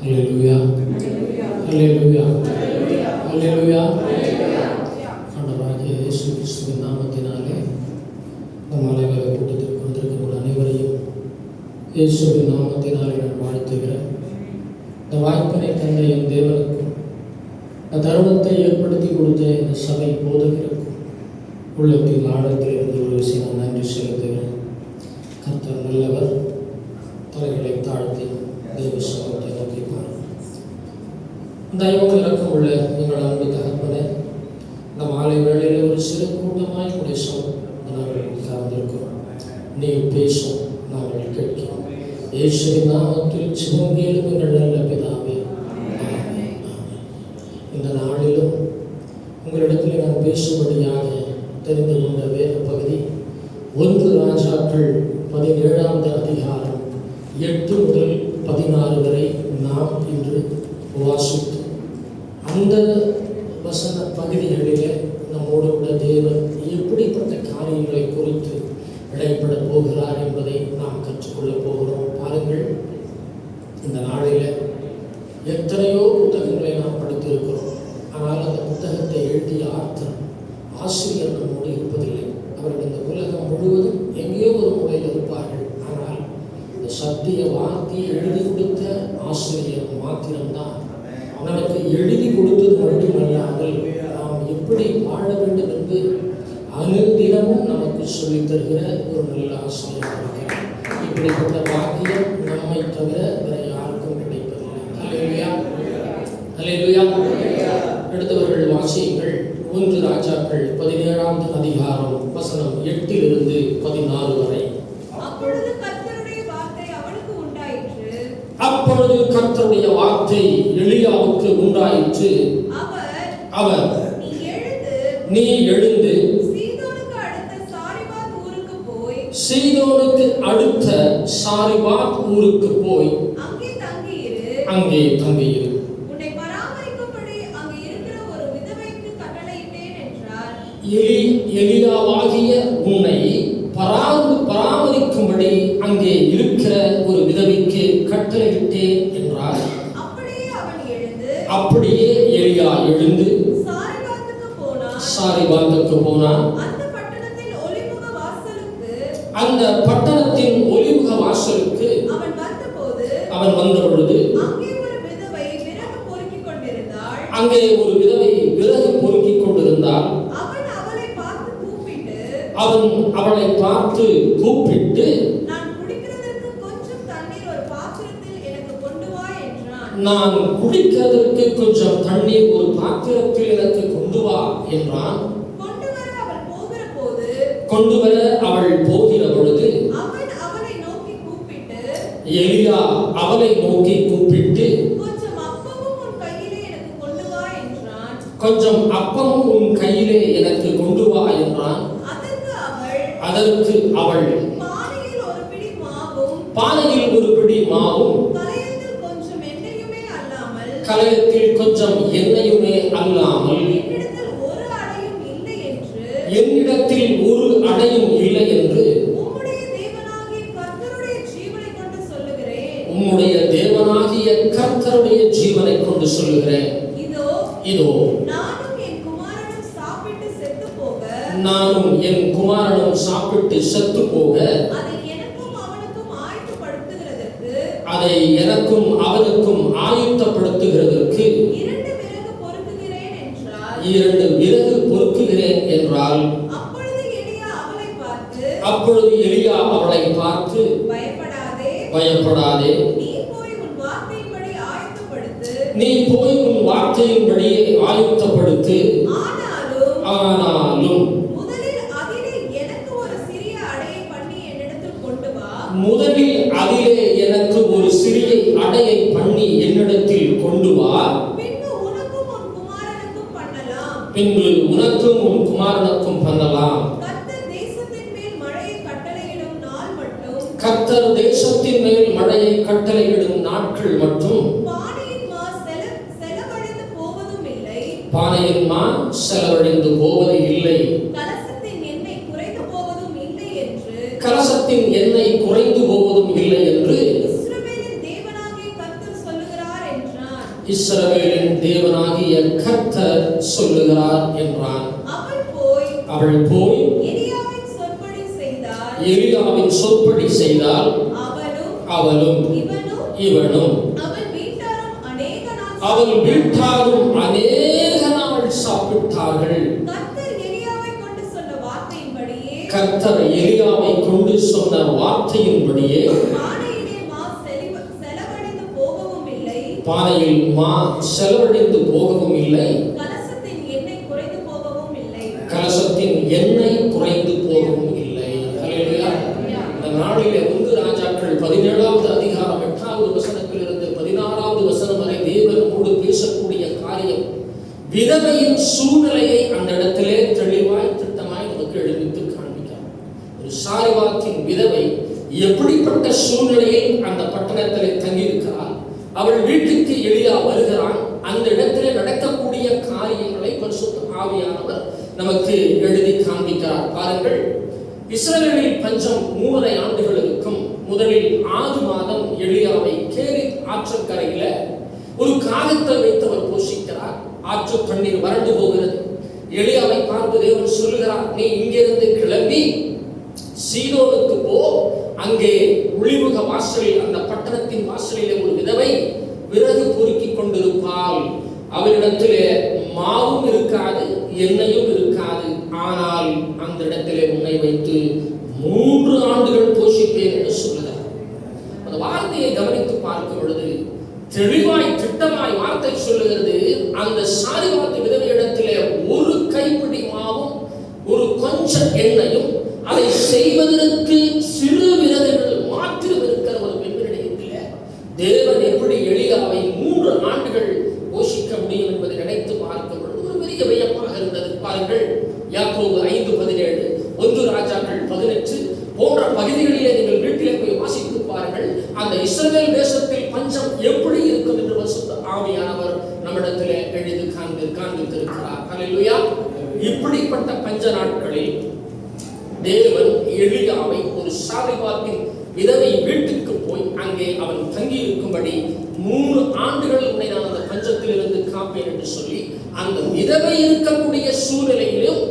அல்லேலூயா, அல்லேலூயா, அல்லேலூயா. ஆண்டவராகிய இயேசு கிறிஸ்துவின் நாமத்தினாலே நம் அனைவரை கூட்டத்திற்கு வந்திருக்கிற அனைவரையும் இயேசுவின் நாமத்தினாலே நான் வாழ்த்துகிறேன். இந்த வாய்ப்பினை தந்த என் தேவனுக்கும் இந்த தருணத்தை ஏற்படுத்தி கொடுத்த இந்த சபை போதகருக்கும் உள்ளத்தின் ஆழத்தில் இருந்து ஒரு விஷயம் நான் நன்றி செலுத்துகிறேன். கர்த்தர் நல்லவர். தலைகளை தாழ்த்தி தேவ சமூகத்தை நோக்கி பாருங்கள். தயவும் இறக்கம் உள்ள எங்கள் அன்பு தகப்பனே, இந்த மாலை வேளையில் ஒரு சிறு கூட்டமாய் உடைய நாங்கள் சார்ந்திருக்கிறோம். நீ பேசும், நாங்கள் கேட்கிறோம். இயேசுவின் நாமத்தில் ஜெபம் கேளும் எங்கள் நல்ல பிதாவே. இந்த நாளிலும் உங்களிடத்தில் நான் பேசும்படியாக தெரிந்து கொண்ட வேத பகுதி 1 ராஜாக்கள் 17ஆம் அதிகாரம் 8 முதல் 16 வரை நாம் இன்று வாசித்தோம். அந்த வசன பகுதிகளிலே நம்மோடு கூட தேவன் எப்படிப்பட்ட காரியங்களை குறித்து இடைப்பட போகிறார் என்பதை நாம் கற்றுக்கொள்ளப் போகிறோம். பாருங்கள், இந்த நாளில் எத்தனையோ புத்தகங்களை நாம் படித்திருக்கிறோம். ஆனால் அந்த புத்தகத்தை எழுதிய ஆசிரியர் நம்மோடு இருப்பதில்லை. அவர்கள் இந்த உலகம் முழுவதும் எங்கேயோ ஒரு மூலையில் இருப்பார்கள். ஆனால் இந்த சத்திய வார்த்தையை எழுதி கொடுத்த ஆசிரியர் மாத்திரம்தான் நமக்கு எழுதி கொடுத்தது மட்டுமல்லாமல் நாம் எப்படி வாழ வேண்டும் என்று அனுதினமும் நமக்கு சொல்லித் தருகிற ஒரு நல்ல ஆசிரியர் இருக்கிறார். இப்படிப்பட்ட வாக்கியம் நம்மை தவிர வேற யாருக்கும் கிடைப்பதில்லை. அல்லேலூயா, அல்லேலூயா. அடுத்தவர்கள் வாசியுங்கள். 1 ராஜாக்கள் 17ஆம் அதிகாரம் வசனம் 8 14 வரை. அப்பொழுது கர்த்தருடைய வார்த்தை எலியாவுக்கு உண்டாயிற்று. அவர் நீ எழுந்து சீதோனுக்கு அடுத்த சாரிபாத் ஊருக்கு போய் அங்கே தங்கியிரு. எலியாவாகிய உன்னை பராமரிக்கும்படி அங்கே இருக்கிற ஒரு விதவைக்கு கட்டளையிட்டேன் என்றார். அப்படியே எலியா எழுந்து சாரிபாத்துக்கு போனான். அந்த பட்டணத்தின் ஒலிமுக வாசலுக்கு அவன் வந்த பொழுது அங்கே ஒரு விதவை விறகு பொறுக்கிக் கொண்டிருந்தாள். அவன் அவளை பார்த்து கூப்பிட்டு, நான் குடிக்கிறதற்கு கொஞ்சம் தண்ணீர் ஒரு பாத்திரத்தில் எனக்கு கொண்டு வா என்றான். கொண்டு வர அவள் போகிற பொழுது எலியா அவளை நோக்கி கூப்பிட்டு, கொஞ்சம் அப்பமும் உன் கையிலே எனக்கு கொண்டு வா என்றான். அதற்கு அவள் பானையில் ஒரு பிடி மாவும் கலயத்தில் கொஞ்சம் எண்ணெயுமே அல்லாமல் என்னிடத்தில் ஒரு அடையும் இல்லை என்று உம்முடைய தேவனாகிய கர்த்தருடைய ஜீவனை கொண்டு சொல்லுகிறேன். இதோ நானும் என் குமாரனும் சாப்பிட்டு செத்து போக அதை எனக்கும் அவனுக்கும் ஆயுத்தப்படுத்துகிறதற்கு 2 விறகு பொறுக்குகிறேன் என்றால், அப்பொழுது எலியா அவளை பார்த்து, பயப்படாதே, நீ போய் உன் வார்த்தையின்படியே ஆயுத்தப்படுத்து. ஆனாலும் முதலில் அதிலே எனக்கு ஒரு சிறிய அடையை பண்ணி என்னிடத்தில் கொண்டு வா. பின்பு உனக்கும் உன் குமாரனுக்கும் பண்ணலாம். கர்த்தர் தேசத்தின் மேல் மழையை கட்டளையிடும் நாட்கள் மட்டும் பானையின் மா செலவழிந்து போவது இல்லை, கலசத்தின் எண்ணெய் குறைந்து போவதும் இல்லை என்று இஸ்ரவேலின் தேவனாகிய கர்த்தர் சொல்லுகிறார் என்றான். அவள் போய் எலியாவின் சொற்படி செய்தால் அவளும் இவனும் அவள் வீட்டாரும் அநேக நாள் சாப்பிட்டார்கள். கர்த்தர் எலியாவை கொண்டு சொன்ன வார்த்தையின்படியே பானையில் மா செலவழிந்து போகவும் இல்லை, கலசத்தின் எண்ணெய் குறைந்து போகவும் இல்லை. இந்த நாளிலே 1 ராஜாக்கள் 17வது அதிகாரம் 8வது வசனத்திலிருந்து 16வது வசனம் வரை தேவன் நம்மோடு பேசக்கூடிய காரியம், விதவையின் சூழ்நிலையை அந்த இடத்திலே தெளிவாய் திட்டமாய் நமக்கு எழுதித்து காண்பிக்கிறார். ஒரு சாரிபாத்தின் விதவை எப்படிப்பட்ட சூழ்நிலையில் அந்த பட்டணத்திலே தங்கியிருக்கிறார், அவள் வீட்டுக்கு எலியா வருகிறான். அந்த இடத்திலே நடக்கக்கூடிய காரியங்களை பரிசுத்த ஆவியானவர் நமக்கு எழுதி காண்பிக்கிறார். பாருங்கள், இஸ்ரவேலில் பஞ்சம் 3.5 ஆண்டுகள் இருக்கும். முதலில் 6 மாதம் எலியாவை கேரித் ஆற்றங்கரையில ஒரு காகத்தை வைத்து அவர் போஷிக்கிறார். ஆற்று தண்ணீர் வறண்டு போகிறது. எலியாவை பார்த்து தேவன் சொல்லுகிறார், நீ இங்கிருந்து கிளம்பி சீதோனுக்கு போ. அங்கே ஒளிமுக வாசலில், அந்த பட்டணத்தின் வாசலிலே ஒரு விதவை விறகு பொறுக்கிக் கொண்டிருப்பாள். அவரிடத்திலே மாவும் இருக்காது, எண்ணெயும் இருக்காது. ஆனால் அந்த இடத்திலே உன்னை வைத்து 3 ஆண்டுகள் போஷிப்பேன் என்று சொல்லுகிறார். அந்த வார்த்தையை கவனித்து பார்க்கும் பொழுது தெளிவாய் திட்டமாய் வார்த்தை சொல்லுகிறது. அந்த சாரிபாத்து விதவை இடத்திலே ஒரு கைப்பிடி மாவும் ஒரு கொஞ்சம் எண்ணெயும், அதை செய்வதற்கு சிறு விரதங்கள் மாத்திரம் இருக்கிற ஒரு பெண்ணிடத்திலே தேவன் எப்படி எலியாவை 3 ஆண்டுகள் போஷிக்க முடியும் என்பதை நினைத்து பார்க்கும் பொழுது ஒரு பெரிய வியப்பாக இருந்தது. பாருங்கள், யாக்கோபு 5:17, 1 ராஜாக்கள் 18 போன்ற பகுதிகளிலே நீங்கள் வீட்டிலே போய் வாசித்து பாருங்கள். அந்த இஸ்ரவேல் தேசத்தில் பஞ்சம் எப்படி இருக்கும் என்று பரிசுத்த ஆவியானவர் நம்மிடத்திலே எழுதி காண்பித்திருக்கிறார். ஹல்லேலூயா. இப்படிப்பட்ட பஞ்ச நாட்களில் தேவன் எலியாவை ஒரு சாரிபாத்தின் விதவை வீட்டுக்கு போய் அங்கே அவன் தங்கி இருக்கும்படி 3 ஆண்டுகள் உன்னை நான் அந்த பஞ்சத்திலிருந்து காப்பேன் என்று சொல்லி அந்த விதவை இருக்கக்கூடிய சூழ்நிலையிலும்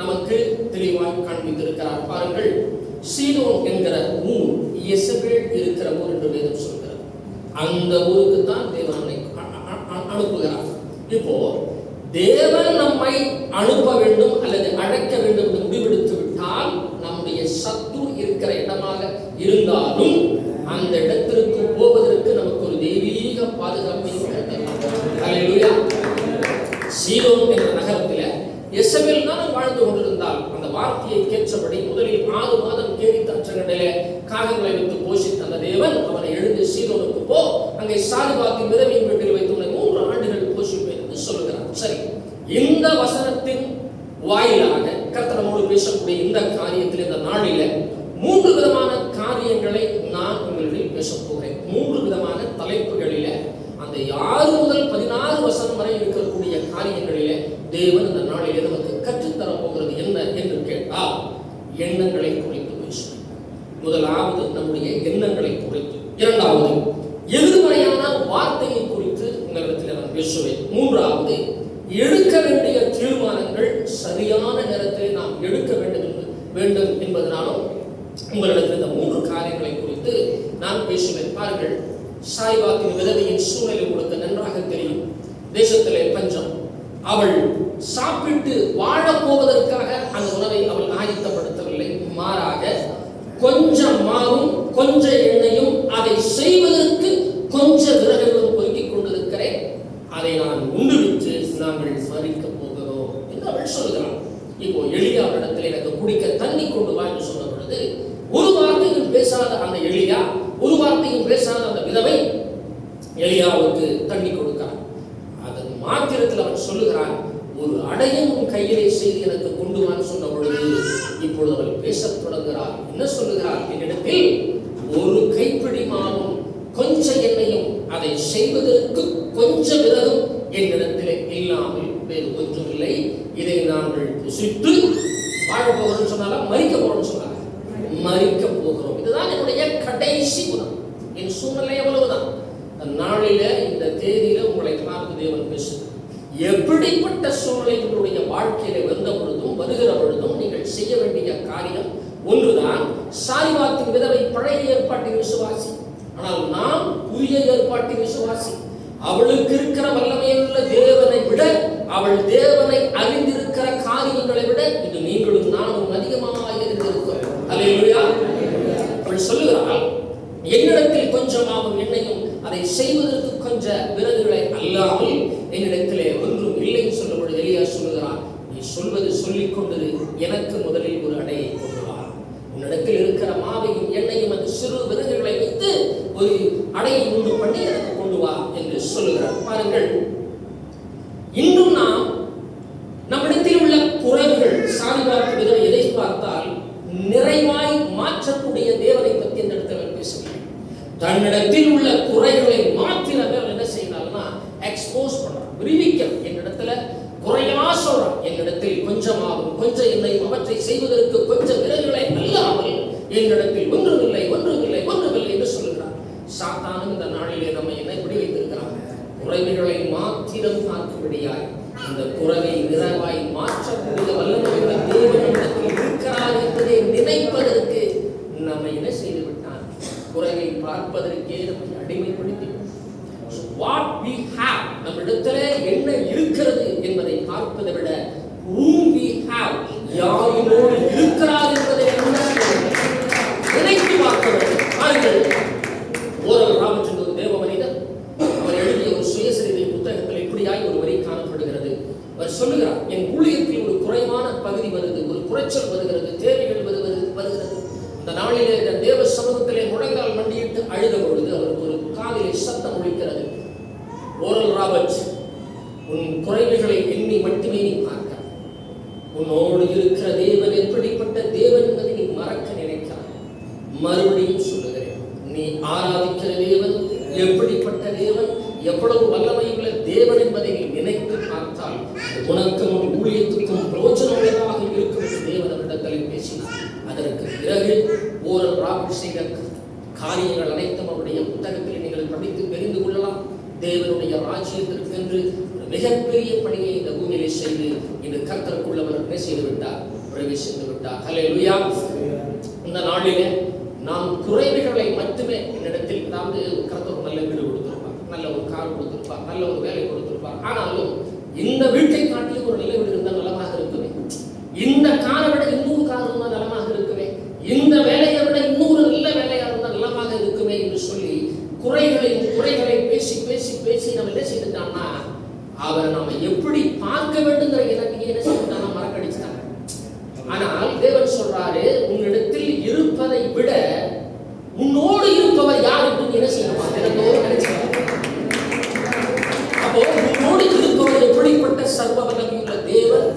நமக்கு தெளிவாய் காண்பித்திருக்கிறார். பாருங்கள், சீதோன் என்கிற ஊர் எசபேல் இருக்கிற ஊர் என்று வேதம் சொல்கிறார். அந்த ஊருக்கு தான் தேவன் அனுப்புகிறார். இப்போ தேவன் நம்மை அனுப்ப வேண்டும் அல்லது அழைக்க வேண்டும் என்று முடிவெடுத்து விட்டால், நம்முடைய சத்து இருக்கிற இடமாக இருந்தாலும் அந்த இடத்திற்கு போவதற்கு நமக்கு ஒரு தெய்வீக பாதுகாப்பை ஹல்லேலூயா. சீதோன் என்ற நகரத்தில் எசபேல் தான் வாழ்ந்து கொண்டிருந்தால் அந்த வார்த்தையை கேட்டபடி முதலில் 6 மாதம் கேரித் ஆற்றங்கரையிலே காகங்களை வைத்து போஷித்த அந்த தேவன் அவனை எழுந்து சீதோனுக்கு போ, அங்கே சாரிபாத்தின் விதவையின் வீட்டில் வைத்து உன்னை 3 ஆண்டுகள் போஷிப்பேன் என்று சொல்லுகிறார். சரி, இந்த வசனத்தின் வாயிலாக கர்த்தர் நம்மோடு பேசக்கூடிய இந்த காரியத்தில் இந்த நாளில 3 விதமான காரியங்களை நான் உங்களிடம் பேசப் போகிறேன். 3 விதமான தலைப்புகளில அந்த 6 முதல் 16 வசனம் வரை இருக்கக்கூடிய காரியங்களிலே தேவன் இந்த நாளிலே நமக்கு கற்றுத்தரப் போகிறது என்ன என்று கேட்டால், எண்ணங்களை குறித்து பேசுவேன். முதலாவது நம்முடைய எண்ணங்களை குறித்து, இரண்டாவது எதிர்மறையான வார்த்தையை குறித்து உங்களிடத்தில் நான் பேசுவேன், மூன்றாவது எடுக்க வேண்டிய தீர்மானங்கள் சரியான நேரத்தில் நாம் எடுக்க வேண்டும் என்பதனாலும் உங்களிடத்தில் இந்த 3 காரியங்களை குறித்து நான் பேசுவேன். பாருங்கள், சாரிபாத்தின் விதவையின் சூழ்நிலை உங்களுக்கு நன்றாக தெரியும். தேசத்திலே பஞ்சம். அவள் சாப்பிட்டு வாழப் போவதற்காக அந்த உணவை அவள் ஆயத்தப்படுத்தவில்லை. மாறாக கொஞ்சம் மாவும் கொஞ்சம் எண்ணெயும், அதை செய்வதற்கு கொஞ்சம் விறகுகளும் பொறுக்கிக் கொண்டிருக்கிறேன், அதை நான் உண்டுவிட்டு நாங்கள் மறிக்க போகிறோம் என்று அவள் சொல்கிறாள். இப்போ எலியாவிடத்தில் எனக்கு குடிக்க தண்ணி கொண்டு வா என்று சொன்ன பொழுது ஒரு வார்த்தையும் பேசாத அந்த எலியா, ஒரு வார்த்தையும் பேசாத அந்த விதவை எலியாவுக்கு தண்ணி கொடுக்கிறார். அதன் மாத்திரத்தில் அவன் சொல்லுகிறான், ஒரு அடையும் உன் கையிலே செய்து எனக்கு கொண்டு வான்னு சொன்ன பொழுது இப்பொழுது அவள் பேசத் தொடங்குகிறார். என்ன சொல்லுகிறார்? என்னிடத்தில் ஒரு கைப்பிடி மாவும் கொஞ்சம் எண்ணெயும், அதை செய்வதற்கு கொஞ்சம் விறகும் என்னிடத்திலே இல்லாமல் வேறு ஒன்றும் இல்லை. இதை நாங்கள் புசித்து வாழ போகிறோம் சொன்னாலும் மறிக்க போறோம் சொன்னாங்க, மறிக்க போகிறோம். இதுதான் என்னுடைய கடைசி குணம். என் சூழ்நிலை எவ்வளவுதான். நாளில இந்த தேதியில உங்களை தேவன் பேசுகிறார். எப்படிப்பட்ட சூழ்நிலைகளுடைய வாழ்க்கையில வந்த பொழுதும் வருகிற பொழுதும் நீங்கள் செய்ய வேண்டிய காரியம் ஒன்றுதான். சாரிபாத்தின் விதவை பழைய ஏற்பாட்டின் விசுவாசி, ஆனால் நாம் புதிய ஏற்பாட்டின் விசுவாசி. அவளுக்கு இருக்கிற வல்லமையுள்ள தேவனை விட, அவள் தேவனை அறிந்திருக்கிற காரியங்களை விட இது நீங்களும் நானும் அதிகமாக அறிந்திருக்கிறோம். அல்லேலூயா. அவள் சொல்லுகிறாள், என்னிடத்தில் கொஞ்சமாகும் எண்ணெயும் அதை செய்வதற்கு கொஞ்ச விறகுகளை அல்லாமல் என்னிடத்திலே ஒன்றும் இல்லைன்னு சொல்லும் பொழுது எலியா சொல்லுகிறான், நீ சொல்வது சொல்லிக் கொண்டது, எனக்கு முதலில் ஒரு அடையை கொண்டு வா. உன்னிடத்தில் இருக்கிற மாவையும் எண்ணெயும் அந்த சிறு விறகுகளை வைத்து ஒரு அடையை உண்டு பண்ணி எனக்கு கொண்டு வா என்று சொல்லுகிறார். பாருங்கள், இன்றும் நாம் நம்மிடத்தில் உள்ள குறைவுகள், சாரிபாத்து விதவை எதை பார்த்தால் நிறைவாய் மாற்றக்கூடிய தேவனை பற்றி இந்த இடத்துல பேசுகிறேன். தன்னிடத்தில் உள்ள குறைகளை மாற்றினவே என்ன செய்யறாங்கன்னா எக்ஸ்போஸ் பண்றான், விரிவிக்கிறான். என்னிடத்துல குறையா சொல்றான், என்னிடத்தில் கொஞ்சமாகும் கொஞ்சம் எண்ணெயும் அவற்றை செய்வதற்கு கொஞ்சம் விறகுகளை அல்லாமல் என்னிடத்தில் ஒன்றுமில்லை ஒன்றுமில்லை ஒன்றுமில்லை என்று சொல்லுகிறார். சாத்தானும் இந்த நாளிலே நம்ம என்ன இப்படி வைத்திருக்கிறாங்க, குறைவுகளை மாத்திரம் பார்க்கும்படியாய் இந்த குறைவை நிறைவாய் மாற்றக்கூடிய வல்லமையுள்ள தேவனிடத்தில் இருக்கிறார் என்பதை நினைப்பதற்கு நம்ம என்ன செய்து விட்டான், குறைவை பார்ப்பதற்கே நம்மை அடிமைப்படுத்தி what we have, நம்மிடத்துல என்ன இருக்கிறது என்பதை பார்ப்பதை விட whom we have, யாரோடு இருக்கிறார் என்பதை நினைத்து பார்க்க வேண்டும். பாருங்கள், ஓரல் ராபர்ட் என்ற ஒரு தேவ மனிதர், அவர் எழுதிய ஒரு சுயசரிதை புத்தகத்தில் இப்படியாய் ஒரு வரி காணப்படுகிறது. அவர் சொல்லுகிறார், என் ஊழியத்தில் ஒரு குறைவான பகுதி வருது, ஒரு குறைச்சல் வருகிறது, தேவைகள் வருகிறது. அந்த நாளிலே தேவ சமூகத்திலே முழங்கால் மண்டியிட்டு அழுத பொழுது அவருக்கு ஒரு காதிலே சத்தம் ஒலிக்கிறது. ஓரல் ராபர்ட், உன் குறைவுகளை எண்ணி மட்டுமே நீ பார்க்க, உன்னோடு இருக்கிற தேவன் எப்படிப்பட்ட தேவன் என்பதை நீ மறக்க நினைக்கிறாய். மறுபடியும் சொல்லுகிறேன், நீ ஆராதிக்கிற தேவன் எப்படிப்பட்ட தேவன், எவ்வளவு வல்லமையுள்ள தேவன் என்பதை நீ நினைத்து பார்த்தால் உனக்கும் ஊழியத்துக்கும் பிரயோஜனமுள்ளதாக இருக்கும் என்று தேவன் அவரிடத்தில் பேசினார். அதற்கு பிறகு ஓரல் ராபர்ட் செய்த காரியங்கள் அனைத்தும் அவருடைய புத்தகத்தில் நீங்கள் படித்து தெரிந்து கொள்ளலாம். தேவனுடைய ராஜ்யத்திற்கு என்று ஒரு மிகப்பெரிய பணியை இந்த பூமியிலே செய்து இந்த கர்த்தருக்குள்ளவர் என்ன செய்து விட்டார், பிரவேசித்து விட்டார். ஹல்லேலூயா. இந்த நாளிலே நாம் குறைவுகளை மட்டுமே என்னிடத்தில், அதாவது கர்த்தர் நல்ல வீடு கொடுத்திருப்பார், நல்ல ஒரு கார் கொடுத்திருப்பார், நல்ல ஒரு வேலை கொடுத்திருப்பார், ஆனாலும் இந்த வீட்டை காட்டிலும் ஒரு நல்ல வீடு இருந்தால் நலமாக இருக்குமே, இந்த காரை விட இன்னொரு கார் இருந்தால் நலமாக இருக்குமே, இந்த வேலையை விட இன்னொரு நல்ல வேலையா இருந்தால் நலமாக இருக்குமே என்று சொல்லி குறைகளை பேசி பேசி பேசி நம்ம என்ன செய்துட்டான்னா அவரை நாம எப்படி பார்க்க வேண்டுங்கிற எனக்கு என்ன செய்தாங்க, மறக்கடிச்சாங்க. ஆனால் தேவன் சொல்றாரு, உன்னிடத்தில் இருப்பதை விட உன்னோடு இருப்பவர் யார் என்று என்ன செய்யணும் தினந்தோறும் நினைச்சாங்க. அப்போ உன்னோடு இருப்பவர் எப்படிப்பட்ட சர்வ வல்லமையுள்ள தேவன்,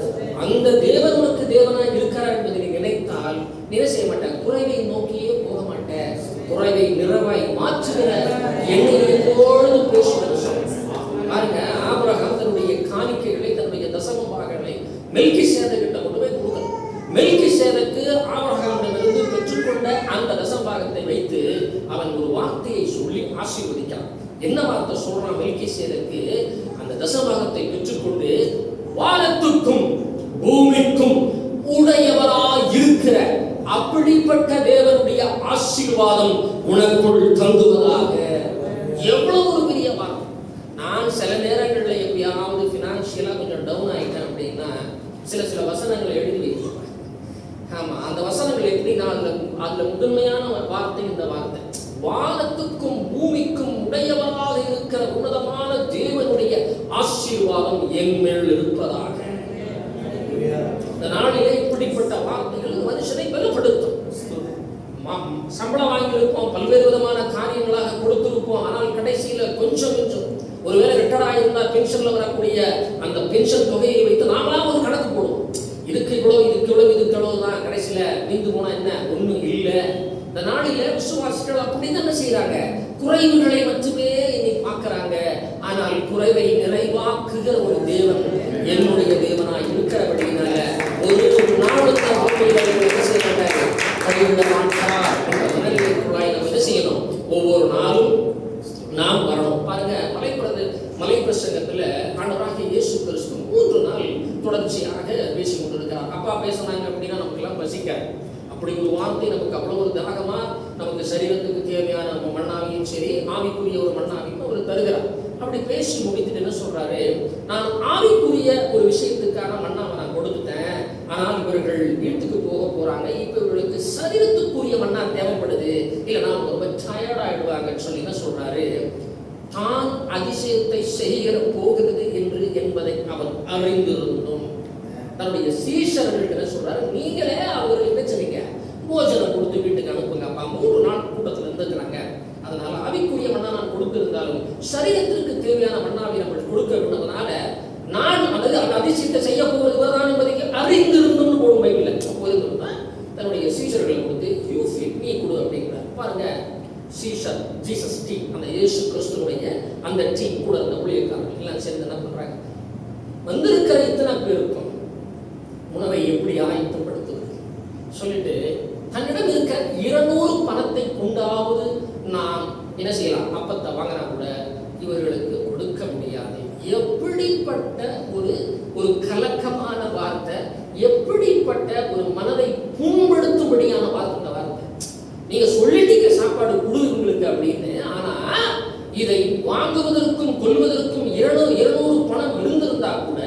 அந்த தேவன் உனக்கு தேவனாய் இருக்கிறார் என்பதை நீ நினைத்தால் என்ன செய்ய மாட்டேன், குறைவை நோக்கியே போக மாட்டேன், குறைவை நிறைவாய் மாற்றுகிற என்னை எப்பொழுது பேசுவது பாருங்க. ஆபிரகாம் தன்னுடைய காணிக்கைகளை, தன்னுடைய தசம பாகங்களை மெல்கிசேதேக்கிட்ட கொண்டு போய் கொடுக்கணும். மெல்கிசேதேக்கு ஆபிரகாமிடமிருந்து பெற்றுக்கொண்ட அந்த தசமபாகத்தை வைத்து அவன் ஒரு வார்த்தையை சொல்லி ஆசீர்வதிக்கிறான். என்ன வார்த்தை சொல்றான் மெல்கிசேதேக்கு, அந்த தசமபாகத்தை பெற்றுக்கொண்டு வானத்துக்கும் பூமிக்கும் உடையவராய் இருக்கிற அப்படிப்பட்ட தேவனுடைய ஆசீர்வாதம் உனக்குள் தங்குவதாக. எவ்வளவு ஒரு பெரிய வார்த்தை. நான் சில நேரங்களில் எப்படியாவது பினான்சியலா கொஞ்சம் டவுன் ஆயிட்டேன் அப்படின்னா சில வசனங்களை எழுதி வைக்கிறேன். ஆமா, அந்த வசனங்கள் எப்படின்னா அதுல முதன்மையான வார்த்தை இந்த வார்த்தை, வானத்துக்கும் பூமிக்கும் உடையவராக இருக்கிற உன்னதமான தேவனுடைய ஆசீர்வாதம் என் மேல் இருப்பதாக. இந்த நாளிலே இப்படிப்பட்ட வார்த்தைகள் மனுஷனை பலப்படுத்தும். சம்பளம் வாங்கியிருப்போம், பல்வேறு விதமான காரியங்களாக கொடுத்திருப்போம், ஆனால் கடைசியில கொஞ்சம் ஒருவேளை ரிட்டர்ட் ஆகியிருந்தா பென்ஷன்ல வரக்கூடிய அந்த பென்ஷன் தொகையை வைத்து நாமளாம் ஒரு கணக்கு போடுவோம், இதுக்கு இவ்வளவு தான், கடைசியில மீந்து போனா என்ன ஒண்ணும் இல்லை. இந்த நாளில விசுவாசிகள் அப்படிதான் என்ன செய்யறாங்க, குறைவுகளை மட்டுமே இன்னைக்கு பார்க்கிறாங்க. ஆனால் குறைவை நிறைவாக்குகிற ஒரு தேவன் என்னுடைய தேவனாய் இருக்கிறபடினால ஒரு நாளுக்கு செய்யணும். ஒவ்வொரு நாளும் நாம் வரணும். பாருங்க, மலைப்பிரதேச பிரசங்கத்துல ஆண்டவராகிய இயேசு கிறிஸ்து 3 நாள் தொடர்ச்சியாக பேசி கொண்டிருக்கிறார். அப்பா பேசினாங்க அப்படின்னா நமக்கெல்லாம் பசிக்காது. அப்படி ஒரு வார்த்தை நமக்கு அவ்வளவு ஒரு தாகமா, நமக்கு சரீரத்துக்கு தேவையான மண்ணாவியும் சரி, ஆவிக்குரிய ஒரு மண்ணாவியும் அவர் தருகிறார். அப்படி பேசி முடித்துட்டு என்ன சொல்றாரு, நான் ஆவிக்குரிய ஒரு விஷயத்துக்கான மண்ணாவை நான் கொடுத்துட்டேன், ஆனால் இவர்கள் வீட்டுக்கு போக போறாங்க, இப்ப இவர்களுக்கு சரீரத்துக்குரிய மண்ணா தேவைப்படுது, இல்லைன்னா அவங்க ரொம்ப டயர்ட் ஆயிடுவாங்கன்னு சொல்லி என்ன சொல்றாரு, தான் அதிசயத்தை செய்கிற போகிறது என்று என்பதை அவர் அறிந்திருந்தும் தன்னுடைய சீஷர்கள் என்ன சொல்றாரு, நீங்களே அவர்கள் என்ன செய்வீங்க, போஜனம் கொடுத்து வீட்டுக்கு அனுப்புங்க. அப்பா 3 நாள் கூட்டத்தில் இருந்துக்கிறாங்க, அதனால ஆவிக்குரிய மண்ணா நான் கொடுத்திருந்தாலும் சரீரத்திற்கு தேவையான மண்ணாவை நம்ம கொடுக்க வேண்டும்னால நான் அந்த அதிசயத்தை செய்ய போவதுதான் என்பதை அறிந்திருந்தும் போடும் பைபிள்ல போயிருந்தா தன்னுடைய சீஷர்களை கொடுத்து யூ ஃபீட் நீ கொடு அப்படிங்கிறார். பாருங்க, சீஷர் ஜீசஸ் டீம், அந்த இயேசு கிறிஸ்துவுடைய அந்த டீம் கூட அந்த ஊழியக்காரர்கள் எல்லாம் சேர்ந்து என்ன பண்றாங்க, வந்திருக்கிற இத்தனை பேருக்கும் உணவை எப்படி ஆயத்தப்படுத்துவது சொல்லிட்டு தன்னிடம் இருக்க 200 பணத்தை கொண்டாவது நாம் என்ன செய்யலாம், அப்பத்தை வாங்கினா கூட இவர்களுக்கு கொடுக்க முடியாது. எப்படிப்பட்ட ஒரு கலக்கமான வார்த்தை, எப்படிப்பட்ட ஒரு மனதை புண்படுத்தும்படியான வார்த்தை வார்த்தை. நீங்க சொல்லிட்டீங்க சாப்பாடு கொடு உங்களுக்கு அப்படின்னு, ஆனா இதை வாங்குவதற்கும் கொள்வதற்கும் 200 பணம் இருந்திருந்தா கூட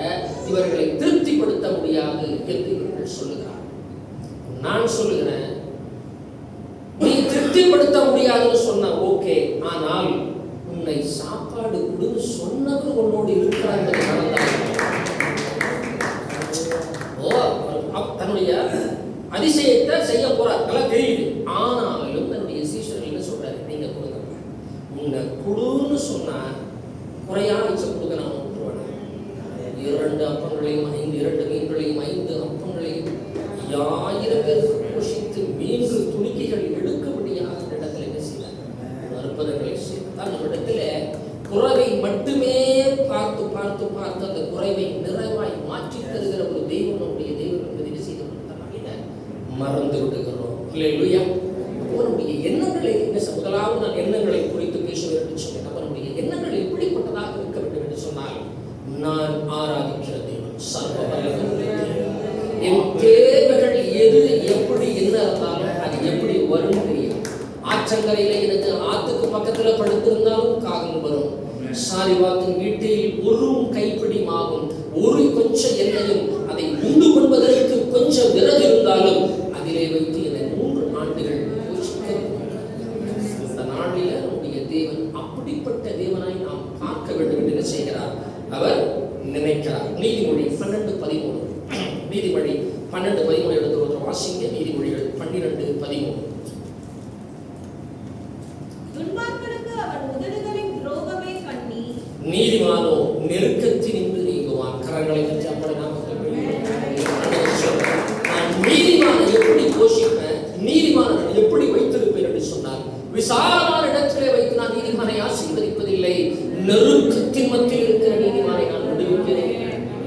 இவர்களை திருப்திப்படுத்த முடியாது என்று இவர்கள் சொல்லுகிறார். நான் சொல்லுகிறேன், நீ திருப்திப்படுத்த முடியாதுன்னு சொன்ன ஓகே, ஆனால் உன்னை சாப்பாடு கொடுன்னு சொன்னவர் உன்னோடு இருக்கிறார் தன்னுடைய அதிசயத்தை செய்ய போறார், நல்லா தெரியுது. ஆனாலும் தன்னுடைய சீஷர்கள் என்ன சொல்றாரு, நீங்க கொடுங்க, உங்க குடுன்னு சொன்னா குறையா வச்சு கொடுக்க நான் விட்டுருவேன். 2 அப்பங்களையும் 2 மீன்களையும் 5 அப்பங்களையும் 1000 பேருக்கு போஷித்து மீன்கள் துணிக்கைகள் எடுக்கபடியாக இடத்துல என்ன செய்தார், அற்புதங்களை செய்தார். நம்ம இடத்துல குறைவை மட்டுமே பார்த்து பார்த்து பார்த்து அந்த குறைவை நிறைவாய் மாற்றி தருகிற ஒரு தெய்வம் நம்முடைய தெய்வம் என்பதை என்ன செய்து மறந்து விடுகிறோம். இல்லையா? நம்முடைய எண்ணங்களை என்ன, முதலாவது நான் எண்ணங்களை குறித்து பேசுவேன் என்று சொன்னேன். நம்முடைய எண்ணங்கள் எப்படிப்பட்டதாக இருக்க வேண்டும் என்று சொன்னால், நான் ஆராதிக்கிற தெய்வம் சர்வ வல்லமை, என் தேவைகள் எது எப்படி என்ன இருந்தாலும் அது எப்படி வரும் தெரியும். ஆற்றங்கரையில எனக்கு ஆத்துக்கு பக்கத்துல படுத்திருந்தாலும் காகம் வரும், சாரிவாத்தின் வீட்டில் ஒரு கைப்பிடி மாவும் ஒரு கொஞ்சம் எண்ணெயும் அதை உண்டு கொள்வதற்கு கொஞ்சம் விறகு இருந்தாலும் அதிலே வைத்து என்னை 3 ஆண்டுகள் போஷிக்க. இந்த நாளில நம்முடைய தேவன் அப்படிப்பட்ட தேவனாய் நாம் பார்க்க வேண்டும் என்று என்ன செய்கிறார், அவர் நினைக்கிறார். நீதிமொழி 12:13, நீதிமொழி 12:13 எடுத்து ஒரு வாசிங்க. நீதிமொழிகள் 12:13. நீதிமானோ நெருக்கத்தினின்று நீங்குவான். கரங்களை வச்சு அப்படி நான் நீதிமான எப்படி போஷிப்பேன், நீதிமான எப்படி வைத்திருப்பேன் என்று சொன்னார். விசாலமான இடத்திலே வைத்து நான் நீதிமானை ஆசீர்வதிப்பதில்லை, நெருக்கத்தின் மத்தியில் இருக்கிற நீதிமானை நான் விடுவிக்கிறேன்.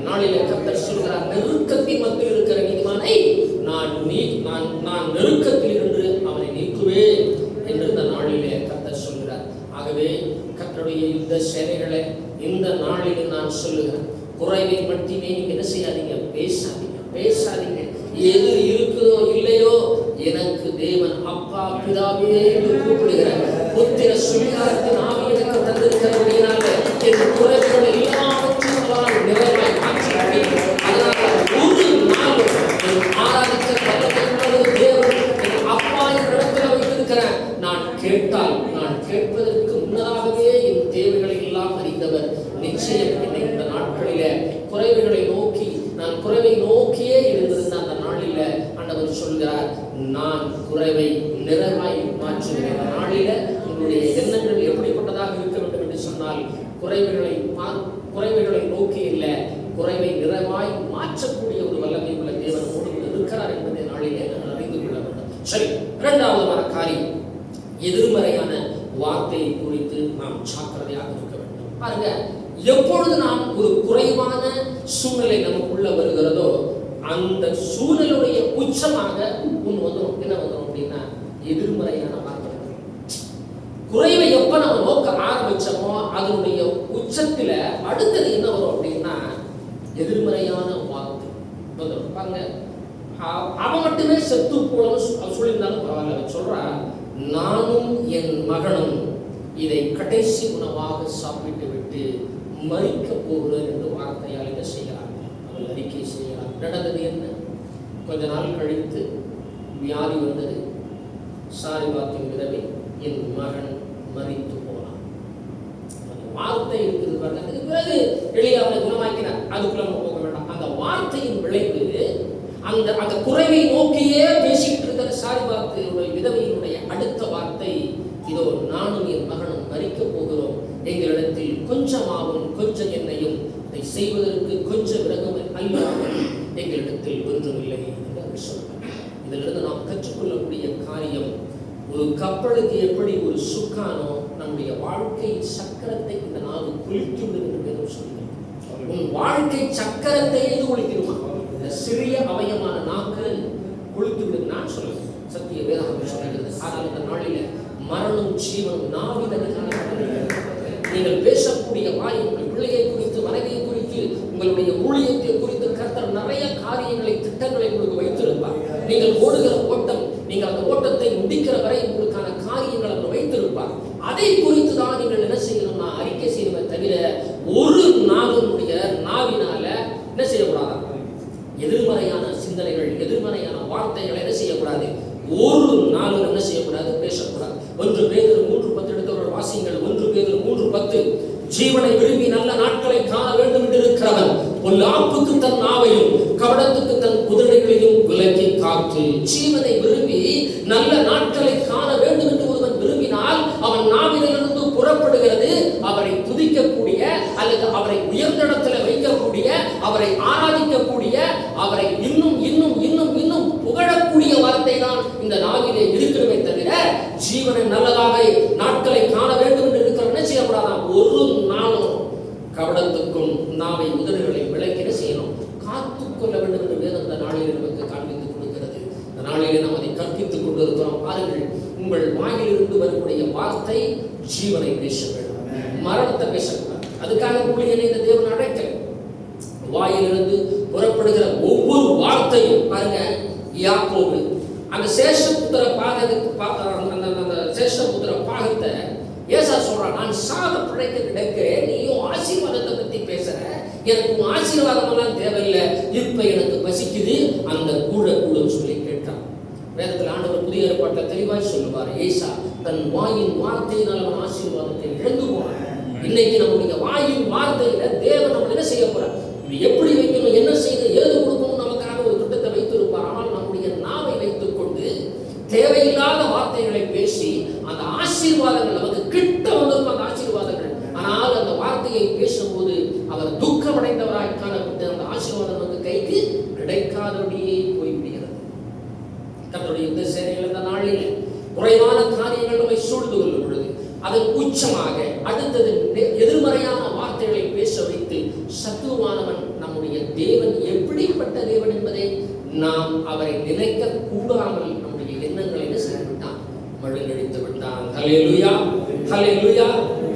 நாளிலே கர்த்தர் சொல்கிறார், நெருக்கத்தின் மத்தியில் இருக்கிற நீதிமானை நான் நெருக்கத்தில் இருந்து அவனை நீக்குவேன் என்று இந்த நாளிலே கர்த்தர் சொல்கிறார். ஆகவே கர்த்தருடைய யுத்த சேனைகளை இந்த நாளில் நான் சொல்லுகிறேன், குறைவை மட்டுமே நீங்க என்ன செய்யாதீங்க, பேசாதீங்க. எது இருக்குதோ இல்லையோ எனக்கு தேவன் அப்பா பிதாவே என்று கூப்பிடுகிற புத்திர சுவிகாரத்தின் ஆவி எனக்கு தந்திருக்கிறபடியினால என் குறைகள் எல்லாவற்றையும் நிறைவாய் மாற்றி, அதனால ஒரு நாளும் ஆராதிக்க தேவன் என் அப்பா என்ற இடத்துல வைத்திருக்கிறேன். நான் கேட்டால் நான் கேட்பதற்கு முன்னதாகவே என் தேவைகளை எல்லாம் அறிந்தவர். நிச்சயம் என்னை இந்த நாட்களில குறைவுகளை நோக்கி நான் குறைவை நோக்கியே இருந்திருந்த அந்த நாளில ஆண்டவர் சொல்கிறார், நான் குறைவை நிறைவாய் மாற்றுகிறேன். அந்த நாளில உங்களுடைய எண்ணங்கள் எப்படிப்பட்டதாக இருக்க வேண்டும் என்று சொன்னால், குறைவுகளை நோக்கி இல்லை, குறைவை நிறைவாய் மாற்றக்கூடிய ஒரு வல்லமை உள்ள தேவனோடு இருக்கிறார் என்பதை நாளிலே நான் அறிந்து கொள்ள வேண்டும். சரி, 2வது காரியம், எதிர்மறையான வார்த்தையை குறித்து நாம் ஜாக்கிரதையாக இருக்க வேண்டும். பாருங்க, எப்பொழுது நாம் ஒரு குறைவான சூழ்நிலை நமக்குள்ள வருகிறதோ அந்த சூழ்நிலையுடைய உச்சமாக என்ன வந்துடும் அப்படின்னா எதிர்மறையான வார்த்தை. குறைவை எப்ப நம்ம நோக்க ஆரம்பிச்சோமோ அதனுடைய உச்சத்துல அடுத்தது என்ன வரும் அப்படின்னா எதிர்மறையான வார்த்தை பாருங்க. அவன் மட்டுமே செத்து போலன்னு சொல்லியிருந்தாலும் பரவாயில்ல, சொல்றா நானும் என் மகனும் இதை கடைசி உணவாக சாப்பிட்டு விட்டு மறிக்க போகிறேன் என்று வார்த்தையால் என்ன செய்கிறார், அவள் அறிக்கை செய்கிறார். நடந்தது என்ன? கொஞ்ச நாள் கழித்து வியாதி வந்தது. சாரிபாத்தின் விதவை என் மகன் மறித்து போனான். வார்த்தை இருக்குது பாருங்க. அதுக்கு பிறகு எளியாவை குணமாக்கினார். அதுக்குள்ள நம்ம போக வேண்டாம். அந்த வார்த்தையின் விளைவு அந்த குறைவை நோக்கியே பேசிக்கிட்டு இருக்கிற சாரிபாத்தினுடைய விதவையினுடைய அடுத்த வார்த்தை இதோ நானும் என் மகனும் மறிக்க போகிறோம், எங்களிடத்தில் கொஞ்சமாகவும் கொஞ்சம் எண்ணெயும் அதை செய்வதற்கு கொஞ்சம் விறகும் அல்லாமல் எங்களிடத்தில் ஒன்றுமில்லை என்று அவர் சொல்றார். இதிலிருந்து நாம் கற்றுக்கொள்ளக்கூடிய காரியம், ஒரு கப்பலுக்கு எப்படி ஒரு சுக்கானோ நம்முடைய வாழ்க்கை சக்கரத்தை இந்த நாவு குளித்து விடும் என்று சொல்லுங்கள். உன் வாழ்க்கை சக்கரத்தை எது குளித்திருமா? இந்த சிறிய அவயமான நாக்கு குளித்து விடும். நான் சொல்லுவேன், சத்திய வேதாகம் சொல்லுகிறது. ஆனால் இந்த நாளில மரணம் ஜீவனும் நாவின் நீங்கள் பேசக்கூடிய வாய், உங்கள் பிள்ளையை குறித்து, மனைவியை குறித்து, உங்களுடைய ஊழியத்தை குறித்து கர்த்தர் நிறைய காரியங்களை, திட்டங்களை உங்களுக்கு வைத்திருப்பார். நீங்கள் ஓடுகிற ஓட்டம், நீங்கள் அந்த ஓட்டத்தை முடிக்கிற வரை உங்களுக்கான காரியங்கள் அவர் வைத்திருப்பார். அதை குறித்து தான் நீங்கள் என்ன செய்யணும்னா அறிக்கை செய்வதை தவிர ஒரு நாவினுடைய நாவினால என்ன செய்யக்கூடாது? எதிர்மறையான சிந்தனைகள், எதிர்மறையான வார்த்தைகளை என்ன செய்யக்கூடாது? ஒரு நாளும் என்ன செய்யக்கூடாது? பேசக்கூடாது. 1 பேதுரு 3:10 எடுத்தவர்கள் வாசியுங்கள். 1 பேதுரு 3:10 ஜீவனை விரும்பி நல்ல நாட்களை காண வேண்டும் என்று இருக்கிறவன் பொல்லாப்புக்கு தன் நாவையும் கபடத்துக்கு தன் குதிரைகளையும் விலக்கி காத்து. ஜீவனை விரும்பி நல்ல நாட்களை காண வேண்டும் என்று ஒருவன் விரும்பினால் அவன் நாவிலிருந்து புறப்படுகிறது அவரை துதிக்கக்கூடிய அல்லது அவரை உயர்ந்த இடத்துல வைக்கக்கூடிய, அவரை ஆராதிக்கக்கூடிய, அவரை இன்னும் இன்னும் இன்னும் இன்னும் புகழக்கூடிய வார்த்தை தான் இந்த நாவிலே இருக்கிறவே தவிர ஜீவனை நல்லதாக நாட்களை காண வேண்டும் என்று இருக்கிறவன செய்யக்கூடாதான். ஒரு நாளும் கபடத்துக்கும் நாவை உதடுகளை விளக்கிட செய்யணும், காத்துக்கொள்ள வேண்டும் என்று வேதம் இந்த நாளில் நமக்கு காண்பித்துக் கொடுக்கிறது. இந்த நாளிலே நாம் அதை கற்பித்துக் கொண்டிருக்கிறோம். பாருங்கள், உங்கள் வாயிலிருந்து வரக்கூடிய வார்த்தை ஜீவனை பேச வேண்டும், மரணத்தை பேசக்கூடாது. அதுக்காக ஊழியனை இந்த தேவன் அழைக்க வாயிலிருந்து புறப்படுகிற ஒவ்வொரு வார்த்தையும் பாருங்க. யாக்கோபு அந்த சேஷபுத்திர பாகத்தை ஏசா சொல்றான், நான் சாக பிழைக்க கிடக்கிறேன், நீயும் ஆசீர்வாதத்தை பத்தி பேசுற, எனக்கு உன் ஆசீர்வாதம் எல்லாம் தேவையில்லை, இப்ப எனக்கு பசிக்குது, அந்த கூடன்னு சொல்லி கேட்டான். வேதத்தில் ஆண்டவர் புதிய ஏற்பாட்டில் தெளிவாய் சொல்லுவார், ஏசா தன் வாயின் வார்த்தையினால் அவன் ஆசீர்வாதத்தை இழந்து போனான். இன்னைக்கு நம்முடைய வாயின் வார்த்தையில தேவன் நம்ம என்ன செய்ய போறார், இது எப்படி வைக்கணும், என்ன செய்து ஏது கொடுக்கணும், நமக்காக ஒரு திட்டத்தை வைத்திருப்பார். ஆனால் நம்முடைய நாவை வைத்துக் கொண்டு தேவையில்லாத வார்த்தைகளை பேசி அந்த ஆசீர்வாதங்கள் நமக்கு கிட்ட வந்திருக்கும். அந்த ஆசீர்வாதங்கள், ஆனால் அந்த வார்த்தையை பேசும்போது அவர் துக்கமடைந்தவராய் காணப்பட்டு அந்த ஆசீர்வாதம் வந்து கைக்கு கிடைக்காதபடியே போய்விடுகிறது. கர்த்தருடைய இந்த சேனைகள் இந்த நாளில் குறைவான காரியங்கள் நம்மை சூழ்ந்து கொள்ளும் பொழுது அதன் உச்சமாக அடுத்தது எதிர்மறையான வார்த்தைகளை பேச வைத்து சத்துருவானவன் நம்முடைய தேவன் எப்படிப்பட்ட தேவன் என்பதை நாம் அவரை நினைக்க கூடாமல் நம்முடைய எண்ணங்களை என்ன செய்து விட்டான், மழுங்கடித்து விட்டான். ஹல்லேலூயா, ஹல்லேலூயா,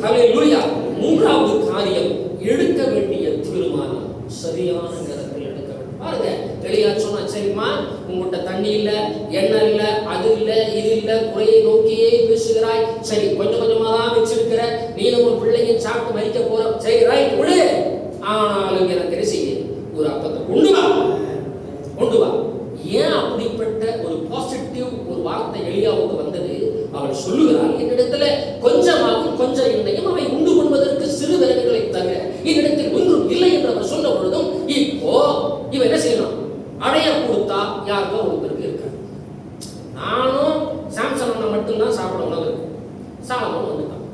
ஹல்லேலூயா. மூன்றாவது காரியம், எடுக்க வேண்டிய தீர்மானம் சரியான நேரத்தில் எடுக்க வேண்டும். பாருங்க, எலியா சொன்னா, சரிம்மா உங்கள்கிட்ட தண்ணி இல்ல, எண்ணெய் இல்ல, அது இல்ல, இது இல்ல, குறையை நோக்கியே பேசுகிறாய், சரி கொஞ்சம் கொஞ்சமா தான் வச்சிருக்கிற, நீ நம்ம பிள்ளைங்க சாப்பிட்டு மறிக்க போற, சரி ரைட் விடு, ஆனாலும் எனக்கு என்ன செய்ய, ஒரு அப்பத்தை கொண்டு வா, கொண்டு வா. ஏன் அப்படிப்பட்ட ஒரு பாசிட்டிவ் ஒரு வார்த்தை எலியாவுக்கு வந்தது? அவள் சொல்லுகிறாள், என்னிடத்துல கொஞ்சமாகவும் கொஞ்சம் எண்ணெயும் அவை உண்டு கொள்வதற்கு சிறு விறகுகளை தவிர என்னிடத்தில் ஒன்றும் இல்லை என்று அவர் சொன்ன பொழுதும் இப்போ இவன் என்ன செய்யணும், அடைய கொடுத்தா யாருக்கோ ஒரு பேருக்கு இருக்காது. நானும் சாம்சன் மட்டும்தான் சாப்பிட உணவு இருக்கு, சாலமோன் வந்துட்டான்.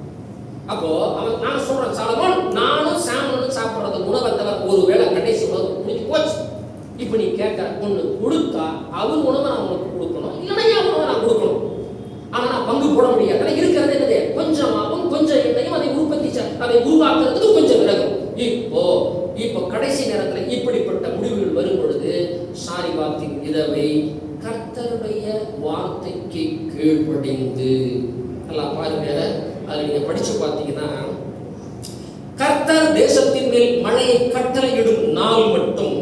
அப்போ அவன் நான் சொல்றேன், சாலமோன் நானும் சாமனும் சாப்பிடுறது உணவை தவிர ஒரு வேளை கடைசி உணவு முடிஞ்சு போச்சு. இப்ப நீ கேட்க, ஒண்ணு கொடுத்தா அவன் உணவை நான் உனக்கு கொடுக்கணும், இல்லைன்னா என் உணவை நான் கொடுக்கணும். ஆனா நான் பங்கு போட முடியாது. இருக்கிறது என்னது, கொஞ்சமாகவும் கொஞ்சம் எண்ணையும் அதை அதை உருவாக்குறதுக்கு கொஞ்சம் விலகும். இப்போ கடைசி நேரத்தில் இப்படிப்பட்ட முடிவுகள் வரும் பொழுது சாரிபாத்தின் விதவை கர்த்தருடைய வார்த்தைக்கு கீழ்ப்படிந்து, நல்லா பாருங்க, அதை நீங்க படிச்சு பார்த்தீங்கன்னா, கர்த்தர் கர்த்தர் தேசத்தின் மேல் மழையை கட்டளையிடும் நாள் மட்டும்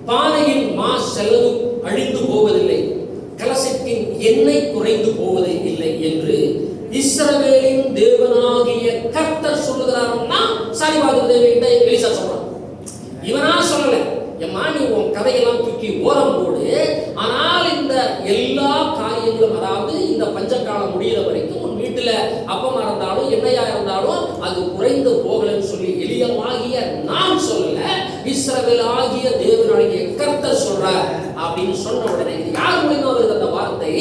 பானையின் மா செலவு அழிந்து போவதில்லை, கலசத்தின் எண்ணெய் குறைந்து போவதே இல்லை என்று இஸ்ரவேலின் தேவனாகிய கர்த்தர் சொல்லுகிறார்னா சாரிபாத் தேவன்கிட்ட எலிசா சொல்றான். இவனா சொல்லல, எம்மா நீ உன் கதையெல்லாம் தூக்கி ஓரம் போடு, ஆனால் இந்த எல்லா காரியங்களும், அதாவது இந்த பஞ்சகாலம் முடிகிற வரைக்கும் உன் வீட்டுல அப்பமா இருந்தாலும் எண்ணெயா இருந்தாலும் அது குறைந்து போகலன்னு சொல்லி எளியமாகிய நான் சொல்லல, இஸ்ரவேல் ஆகிய தேவனாகிய கர்த்தர் சொல்றார் அப்படின்னு சொன்ன உடனே யார் மூலமா வருது அந்த வார்த்தை?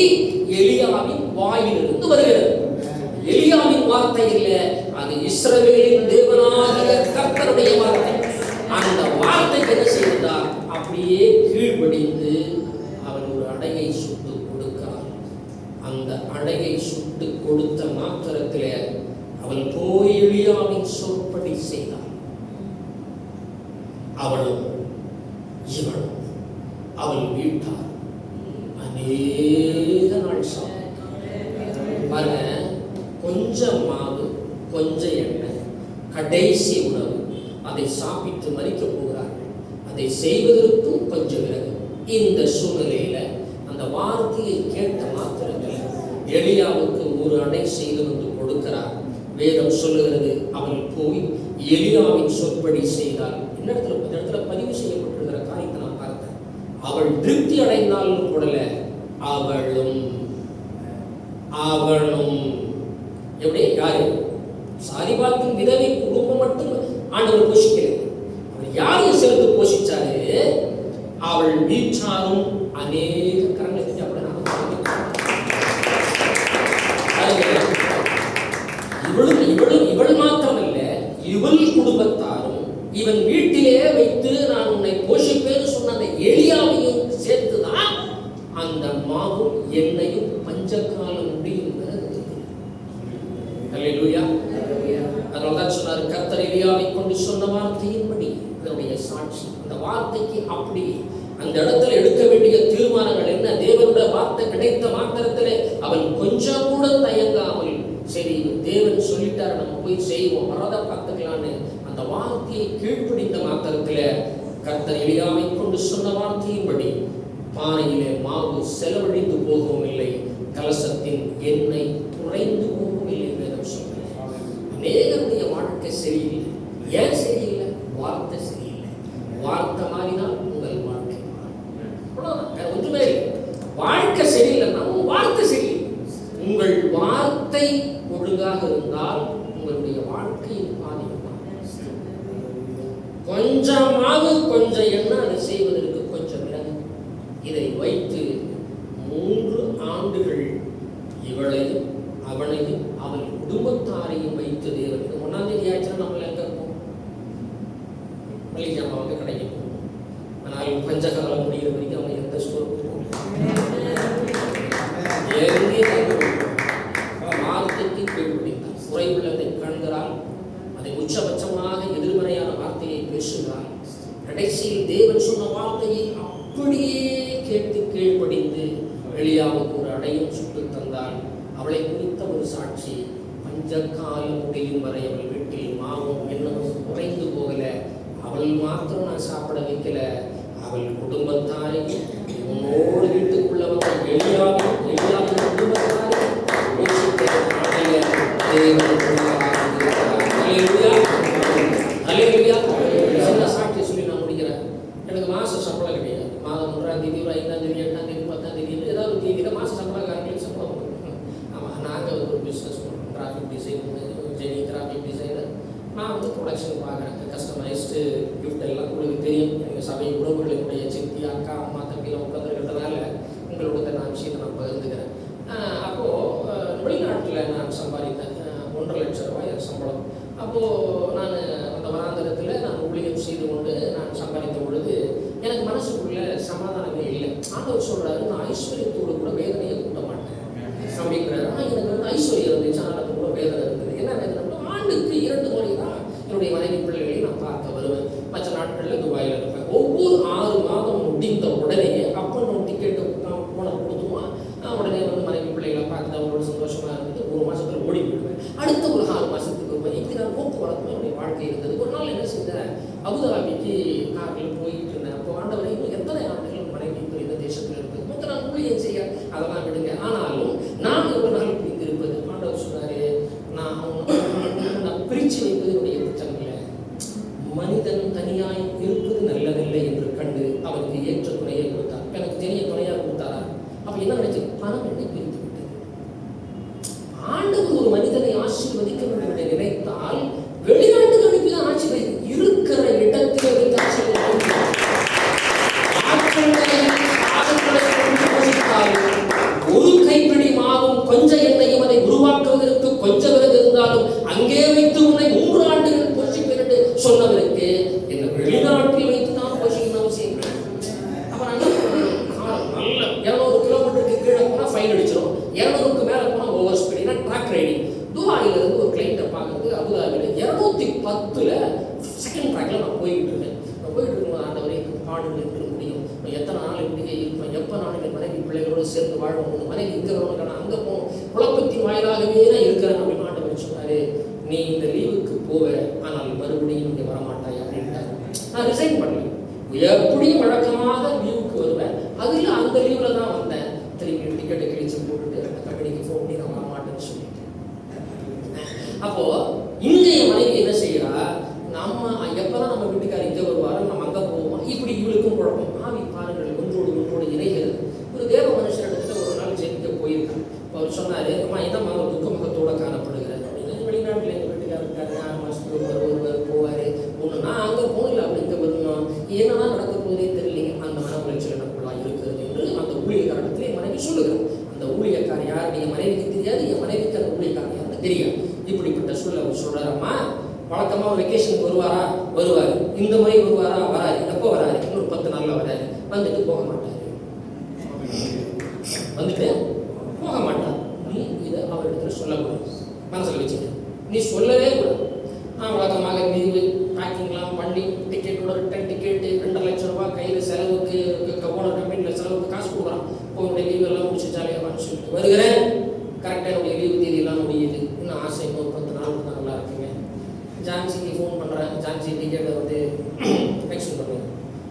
எலியாவின் வாயிலிருந்து வருகிறது. எலியாவின் வார்த்தை இல்லை, அது இஸ்ரவேலின் தேவனாகிய கர்த்தருடைய வார்த்தை. அந்த வார்த்தைக்கு என்ன செய்தார்? அப்படியே கீழ்ப்படிந்து அவன் ஒரு அடையை சுட்டு கொடுக்கிறார். அந்த அடையை சுட்டு கொடுத்த மாத்திரத்திலே அவள் போய் எலியாவின் சொற்படி செய்தார். அவளும் இவளும் அவள் வீட்டார் அநேக நாள் பாருங்க, கொஞ்சம் மாவு, கொஞ்சம் எண்ணெய், கடைசி உணவு, அதை சாப்பிட்டு மறிக்க போகிறார்கள். அதை செய்வதற்கும் கொஞ்சம் விறகு. இந்த சூழ்நிலையில அந்த வார்த்தையை கேட்ட மாத்திரத்தில் எலியாவுக்கு ஒரு அடை செய்து வந்து கொடுக்கிறார். வேதம் சொல்லுகிறது, அவள் போய் எலியாவின் சொற்படி செய்தாள். இந்த இடத்துல பதிவு செய்யப்பட்டிருக்கிற காரியத்தை நான் பார்த்தேன். அவள் திருப்தி அடைந்தாலும் கூடல, அவளும் எப்படி? யாரு? சாரிபாத்தின் விதவை குடும்பம் மட்டும் ஆண்டவர் போஷிக்கிறது. அவர் யாரையும் சேர்த்து போஷிச்சாரு? அவள் வீட்டாரும் அநேக கரங்களை இவள் மாத்திரமல்ல, இவள் குடும்பத்தாரும் இவன் வீட்டிலே வைத்து நான் உன்னை போஷிப்பேன்னு சொன்ன அந்த எலியாவையும் சேர்த்துதான் அந்த மாவும் எண்ணெயும் பஞ்சகாலம் முடியும். அதனால்தான் சொன்னார், கர்த்தர் எலியாவை கொண்டு சொன்ன வார்த்தையின்படி இதனுடைய சாட்சி. அந்த வார்த்தைக்கு அப்படி அந்த இடத்துல எடுக்க வேண்டிய தீர்மானங்கள் என்ன? தேவனுடைய வார்த்தை கிடைத்த மாத்திரத்திலே அவள் கொஞ்சம் கூட தயங்காமல், சரி தேவன் சொல்லிட்டார் நம்ம போய் செய்வோம், வரத பார்த்துக்கலான்னு அந்த வார்த்தையை கீழ்ப்படிந்த மாத்திரத்துல கர்த்தர் எலியாவை கொண்டு சொன்ன வார்த்தையின்படி பானையிலே மாவு செலவழிந்து போகவும் இல்லை, கலசத்தின் எண்ணெய் குறைந்து போகவும் இல்லை. வேதம் சொல்லுங்க, அநேகருடைய வாழ்க்கை சரியில்லை. ஏன் சரியில்லை? வார்த்தை சரியில்லை. வார்த்தை மாறினால் உங்கள் வாழ்க்கை மாறும். ஒன்றுமே இல்லை. வாழ்க்கை சரியில்லைன்னா உங்கள் வார்த்தை சரியில்லை. உங்கள் வார்த்தை ஒழுங்காக இருந்தால் உங்களுடைய வாழ்க்கையின் பாதிப்பு. கொஞ்சமாவது கொஞ்சம் எண்ணெய் அதை செய்வதற்கு கொஞ்சம் விலகு. இதை வைத்து 3 ஆண்டுகள் இவளையும் அவனையும் அவள் குடும்பத்தாரையும் வைத்து தேவன் 1ஆம் தேதி ஆயிடுச்சுன்னா நம்மள எங்க இருப்போம்? மளிகை அவங்க கடைக்கு போவோம். ஆனால் பஞ்சகாலம் முடிகிற வரைக்கும் அவங்க எந்த ஸ்டோருக்கு போவோம்? வார்த்தைக்கு கீழ்ப்படிந்தார். குறைவுள்ளதை காண்கிறாள், அதை உச்சபட்சமாக எதிர்மறையான வார்த்தையை பேசுகிறாள். கடைசியில் தேவன் சொன்ன வார்த்தையை அப்படியே கேட்டு கீழ்ப்படிந்து எலியாவுக்கு ஒரு அடையும் சுட்டு தந்தாள். அவளை குறித்த ஒரு சாட்சி, பஞ்சகாலம் முடியும் வரை அவள் வீட்டில் மாவும் எண்ணமும் குறைந்து போகல. அவள் மாத்திரம் நான் சாப்பிட வைக்கல, அவள் குடும்பத்தாரையும் உன்னோடு வீட்டுக்குள்ளவங்க எலியாவின் குடும்பத்தாரையும் சாட்சி சொல்லி நான் முடிக்கிறேன். எனக்கு மாச சம்பளம் கிடையாது. மாதம் 1ஆம் தேதி, 5ஆம் தேதி, 8ஆம் தேதி, 10ஆம் தேதி ஏதாவது ஒரு தேதியில மாச சம்பளக்காரங்களுக்கு சம்பளம் கொடுக்கணும். ஆமாம், நாங்கள் ஒரு பிஸ்னஸ் பண்ணுறோம், graphic design, Jenny graphic designer. நான் வந்து ப்ரொடக்ஷன் பார்க்குறேன், கஸ்டமைஸ்டு கிஃப்ட் எல்லாம் உங்களுக்கு தெரியும். எங்கள் சபை உறவுகளுடைய சித்தி, அக்கா, அம்மா, தம்பியில் உட்காந்துருக்கிறதுனால உங்களோட நான் விஷயத்தை நான் பகிர்ந்துக்கிறேன். அப்போது வெளிநாட்டில் நான் சம்பாதித்தேன் 1.5 லட்சம் ரூபாய் சம்பளம். அப்போது நான் அந்த வராந்தரத்தில் நான் ஊழியம் செய்து கொண்டு நான் சம்பாதித்த பொழுது எனக்கு மனசுக்குள்ள சமாதானமே இல்லை. ஆண்டவர் சொல்கிறாரு, நான் ஐஸ்வர்யத்தோடு கூட வேதனையை கூட்ட மாட்டேன் அப்படிங்கிறாரு. ஆனால் எனக்கு வந்து ஐஸ்வர்யம் இருந்துச்சு, ஆனால் அது கூட வேதனை இருக்குது. என்ன வேதனை? ஆண்டுக்கு 2 முறை தான் என்னுடைய மனைவி பிள்ளைகளை நான் பார்க்க வருவேன். மற்ற நாட்களில் துபாயில் இருப்பேன். ஒவ்வொரு 6 மாதம் முடிந்த உடனே அப்போ டிக்கெட்டு போன கொடுத்துருவான். உடனே வந்து மனைவி பிள்ளைகளை பார்த்து அவங்களோட சந்தோஷமாக இருந்தது. 1 மாதத்தில் ஓடி போயிடுவேன். அடுத்த ஒரு 6 மாதத்துக்கு வருவேன். இப்படி நான் போக்குவரத்து என்னுடைய வாழ்க்கை வாழ்க்கை இருந்தது. ஒரு நாள் என்ன செஞ்சேன், அபுதாபிக்கு காரில் போயிட்டு இருந்தேன். அப்போ ஆண்டவரை இன்னும் எத்தனை ஆண்டுகள் மனைவி இப்போ இந்த தேசத்தில் இருக்குது, மொத்த நான் ஊழியம் செய்ய அதெல்லாம் விடுங்க, ஆனாலும் நான் ஒரு நாள் பிரிந்திருப்பது. ஆண்டவர் சொன்னாரு, நான் பிரித்து வைப்பது என்னுடைய திட்டம் இல்லை, மனிதன் தனியாய் இருப்பது நல்லதில்லை என்று கண்டு அவனுக்கு ஏற்ற துணையை கொடுத்தார். எனக்கு தெரிய துணையாக கொடுத்தாரா? அப்ப என்ன நினைச்சு, பணம் என்னை பிரித்து விட்டது. ஆண்டவர் ஒரு மனிதனை ஆசீர்வதிக்க வேண்டும் என்று நினைத்தால் வெளிநாட்டுக்கு அனுப்பிதான் ஆசீர்வதி, இருக்கிற இடத்திலே வைத்து ஆசீர்வதித்தால் ஒரு கைப்பிடி மாவும் கொஞ்சம் எண்ணெயும் அதை உருவாக்குவதற்கு கொஞ்சம் விறகு இருந்தாலும் அங்கே வைத்து உன்னை 3 ஆண்டுகள் போஷிப்பேன் என்று சொன்னவருக்கு இந்த வெளிநாட்டில் வைத்து தான் போஷிக்கணும் அவசியம். அப்புறம் நல்ல 200 கிலோமீட்டருக்கு கீழே போனால் ஃபைன் அடிச்சிடும், 200க்கு மேலே போனால் ஓவர் ஸ்பீட், ட்ராக் ரைடிங். துபாயிலிருந்து ஒரு கிளைண்ட்டை பார்க்கறது அபுதாபியில் 210ல் செகண்ட் ட்ராக்ல நான் போய்கிட்டு இருக்கேன். போயிட்டு இருக்கோம், ஆண்டவரே பாடுகள் இருக்க முடியும், எத்தனை நாள் இப்படியே இருப்பேன், எப்போ நான் என் மனைவி பிள்ளைகளோடு சேர்ந்து வாழ்வோம், மனைவி இங்கே வரணும், அங்கே போகணும், குழப்பத்தின் வாயிலாகவே தான் இருக்கிறேன் அப்படின்னு ஆண்டவர் சொன்னாரு. நீ இந்த லீவுக்கு போவ, ஆனால் மறுபடியும் இங்கே வரமாட்டாய் அப்படின்ட்டார். நான் ரிசைன் பண்ணல, எப்படியும் வழக்கமாக லீவுக்கு வருவேன், அதில் அந்த லீவில் தான் வந்தேன். திரும்பி டிக்கெட்டை கிழிச்சு போட்டுட்டு அந்த கம்பெனிக்கு ஃபோன் பண்ணி நான் வரமாட்டேன்னு சொல்லிட்டேன். அப்போ இங்கே என் மனைவி என்ன செய்யறா, நம்ம எப்பதான் நம்ம வீட்டுக்காரர் இங்கே வருவாரோ நம்ம அங்கே போவோம், இப்படி இவளுக்கும் குழப்பம். ஆவி பாருங்கள் ஒன்றோடு இணைகிறது. ஒரு தேவ மனுஷனிடத்துல ஒரு நாள் ஜெபிக்க போயிருக்கான். அவர் சொன்னாரு, அம்மா என்னம்மா ஒரு துக்க முகத்தோட காணப்படுகிறேன் அப்படின்னு. வெளிநாட்டில் எங்கள் வீட்டுக்காரர் இருக்காரு, 6 மாசத்துக்கு ஒருவர் போவார். ஒன்று நான் அங்கே போகல, அப்படி இங்கே வரணும், என்னன்னா நடக்க போதே தெரியலைங்க, அந்த மன உளைச்சல் எனக்குள்ளா இருக்கிறது என்று அந்த ஊழியக்காரத்தில் என் மனைவி சொல்லுகிறேன். அந்த ஊழியக்காரர் யார் என் மனைவிக்கு தெரியாது, என் மனைவிக்கு அந்த ஊழியக்காரர் யாருன்னு தெரியாது. இப்படிப்பட்ட சூழல் அவர் சொல்றாரம்மா, வழக்கமாக வெக்கேஷனுக்கு வருவார், இந்த முறை வருவாரா, வராது. எப்போ வராது, இன்னொரு 10 நாள்ல வராது, வந்துட்டு போக மாட்டார், வந்துட்டு போக மாட்டார். நீ இதை அவரிடத்துல சொல்லக்கூடாது, மனசில் வச்சுக்க, நீ சொல்லவே கூடாது. வழக்கமாக லீவு பேக்கிங்லாம் பண்ணி டிக்கெட்டோட ரிட்டன் டிக்கெட்டு 2 லட்சம் ரூபாய் கையில் செலவுக்கு, ஓனர் கம்பெனியில் செலவுக்கு காசு கொடுக்குறான். உங்களுடைய லீவ் எல்லாம் முடிச்சு ஜாலியாக சொல்லிட்டு வருகிறேன். கரெக்டாக என்னுடைய லீவு தேதியெல்லாம் முடியுது, இன்னும் ஆசை இன்னொரு 10 நாள் தான் நல்லா இருக்குங்க. ஜான்சிக்கு ஃபோன் பண்ணுறேன், ஜான்சி டிக்கெட்டை வந்து எக்ஸ்டெண்ட் பண்ணுவேன்,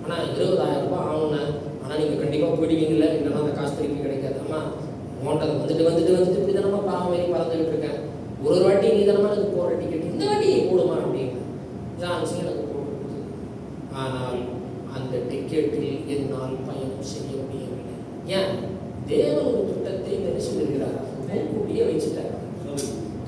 ஆனால் 20,000 ரூபாய் ஆகுண்ணே, ஆனால் நீங்கள் கண்டிப்பாக போயிடுவீங்களே, இல்லைன்னா அந்த காசு திருப்பி கிடைக்காது. அம்மா உன்ட்ட வந்துட்டு இப்படி தானம்மா பாவம் வரைக்கும் பறந்துக்கிட்டு இருக்கேன், ஒரு வாட்டி நீ தானம்மா எனக்கு போடுற டிக்கெட், இந்த வாட்டி போடுமா அப்படின்னு ஜான்சி எனக்கு போட்டு. ஆனால் அந்த டிக்கெட்டில் என்னால் பயணம் செய்ய முடியவில்லை. ஏன்? தேவன் ஒரு திட்டத்தை நிறைவேற்றுகிறார், முன்கூட்டியே வச்சுட்டார்.